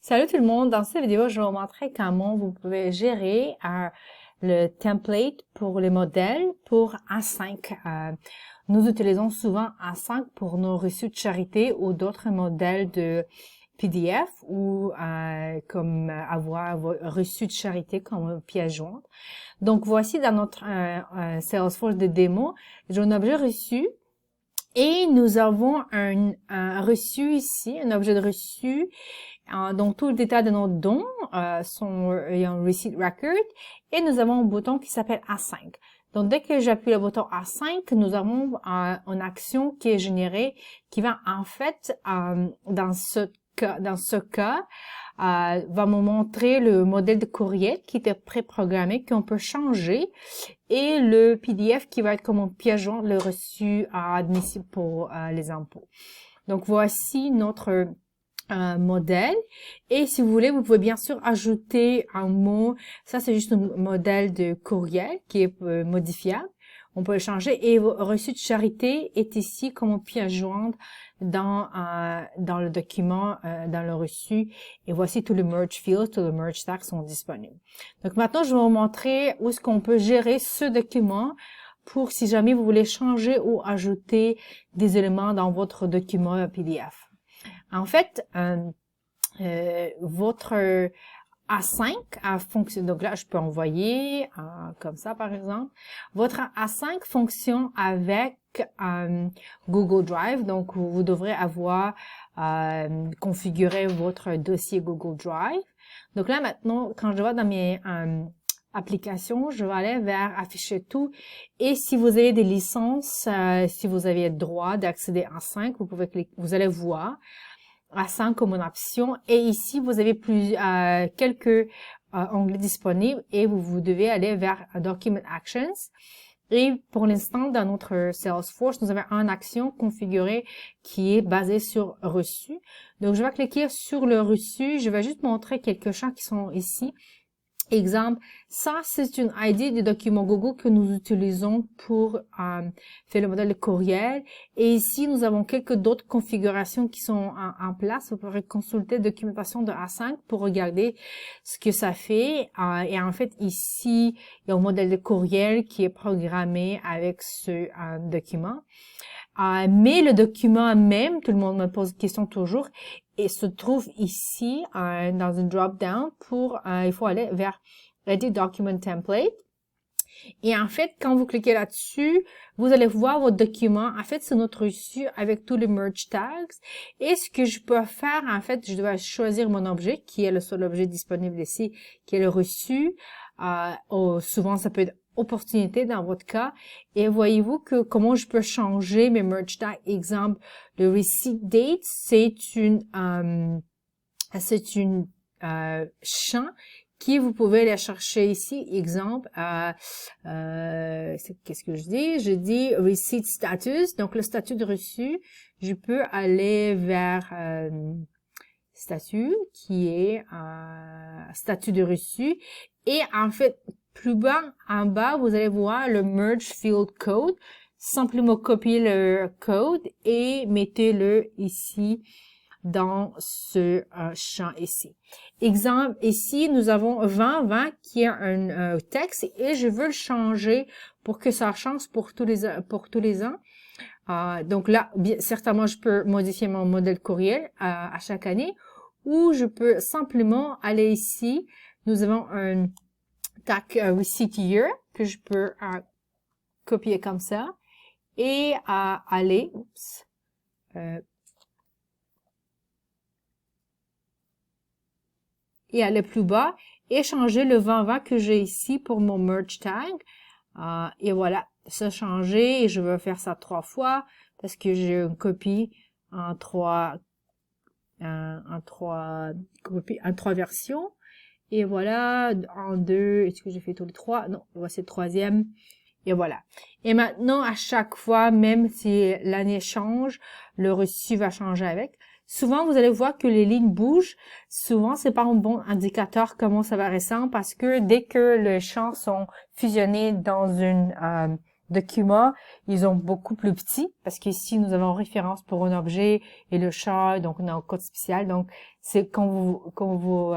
Salut tout le monde, dans cette vidéo, je vais vous montrer comment vous pouvez gérer le template pour les modèles pour A5. Nous utilisons souvent A5 pour nos reçus de charité ou d'autres modèles de PDF ou comme avoir vos reçus de charité comme pièce jointe. Donc voici dans notre Salesforce de démo, j'ai un objet reçu. Et nous avons un reçu ici, un objet de reçu dont tout le détail de nos dons sont un receipt record. Et nous avons un bouton qui s'appelle A5. Donc, dès que j'appuie le bouton A5, nous avons une action qui est générée qui va en fait, dans ce cas, va me montrer le modèle de courriel qui était préprogrammé, qu'on peut changer, et le PDF qui va être comme une pièce jointe, le reçu admissible pour les impôts. Donc, voici notre modèle. Et si vous voulez, vous pouvez bien sûr ajouter un mot. Ça, c'est juste un modèle de courriel qui est modifiable. On peut le changer. Et reçu de charité est ici comme une pièce jointe dans le document, dans le reçu. Et voici tous les merge fields, tous les merge tags sont disponibles. Donc maintenant, je vais vous montrer où est-ce qu'on peut gérer ce document pour si jamais vous voulez changer ou ajouter des éléments dans votre document PDF. En fait, votre A5 fonctionne. Donc là, je peux envoyer comme ça, par exemple. Votre A5 fonctionne avec Google Drive. Donc, vous devrez avoir configuré votre dossier Google Drive. Donc là, maintenant, quand je vais dans mes applications, je vais aller vers afficher tout. Et si vous avez des licences, si vous avez le droit d'accéder à A5, vous pouvez cliquer, vous allez voir A5 comme une option. Et ici, vous avez quelques onglets disponibles et vous devez aller vers Document Actions. Et pour l'instant, dans notre Salesforce, nous avons une action configurée qui est basée sur reçu. Donc, je vais cliquer sur le reçu. Je vais juste montrer quelques champs qui sont ici. Exemple, ça c'est une ID du document Google que nous utilisons pour faire le modèle de courriel. Et ici, nous avons quelques d'autres configurations qui sont en place. Vous pourrez consulter la documentation de A5 pour regarder ce que ça fait. Et en fait, ici, il y a un modèle de courriel qui est programmé avec ce document. Mais le document même, tout le monde me pose la question toujours, et se trouve ici dans une drop-down pour, il faut aller vers Edit Document Template. Et en fait, quand vous cliquez là-dessus, vous allez voir votre document. En fait, c'est notre reçu avec tous les merge tags. Et ce que je peux faire, en fait, je dois choisir mon objet, qui est le seul objet disponible ici, qui est le reçu. Souvent, ça peut être opportunité dans votre cas. Et voyez-vous que comment je peux changer mes merge tags. Exemple, le receipt date, c'est une champ qui vous pouvez aller chercher ici. Exemple, qu'est-ce que je dis? Je dis receipt status. Donc, le statut de reçu, je peux aller vers statut qui est statut de reçu. Et en fait, plus bas, en bas, vous allez voir le merge field code. Simplement copier le code et mettez-le ici dans ce champ ici. Exemple, ici, nous avons 20 qui est un texte et je veux le changer pour que ça change pour tous les ans. Donc là, certainement, je peux modifier mon modèle courriel à chaque année ou je peux simplement aller ici. Nous avons un tag receipt year que je peux copier comme ça et aller et aller plus bas et changer le 20 que j'ai ici pour mon merge tag. Et voilà, ça changé et je vais faire ça 3 fois parce que j'ai une copie en trois versions. Et voilà, en 2, est-ce que j'ai fait tous les 3? Non, voici le 3e. Et voilà. Et maintenant, à chaque fois, même si l'année change, le reçu va changer avec. Souvent, vous allez voir que les lignes bougent. Souvent, c'est pas un bon indicateur comment ça va ressembler parce que dès que les champs sont fusionnés dans une documents, ils ont beaucoup plus petit parce qu'ici, nous avons référence pour un objet et le chat, donc on a un code spécial. Donc, c'est quand vous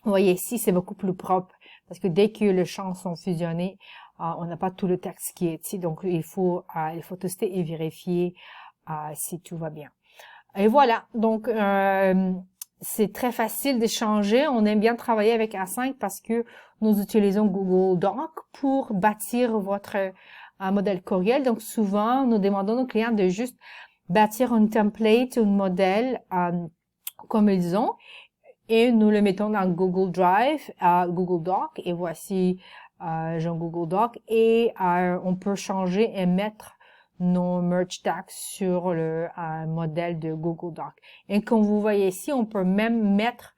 voyez ici, c'est beaucoup plus propre parce que dès que les champs sont fusionnés, on n'a pas tout le texte qui est ici. Donc, il faut tester et vérifier si tout va bien. Et voilà, donc c'est très facile d'échanger. On aime bien travailler avec A5 parce que nous utilisons Google Doc pour bâtir votre modèle courriel. Donc souvent, nous demandons aux clients de juste bâtir un template, un modèle comme ils ont, et nous le mettons dans Google Drive, Google Doc. Et voici j'ai un Google Doc et on peut changer et mettre nos merge tags sur le modèle de Google Doc. Et comme vous voyez ici, on peut même mettre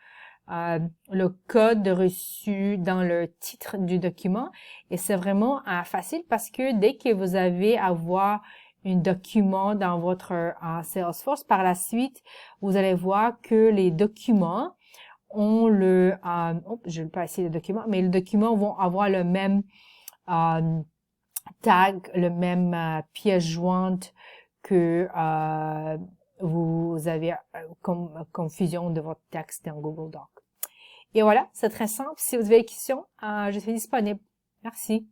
le code reçu dans le titre du document. Et c'est vraiment facile parce que dès que vous avez à voir un document dans votre Salesforce, par la suite, vous allez voir que les documents ont je ne vais pas essayer le document, mais les documents vont avoir le même tag, le même pièce jointe que vous avez comme fusion de votre texte dans Google Doc. Et voilà, c'est très simple. Si vous avez des questions, je suis disponible. Merci.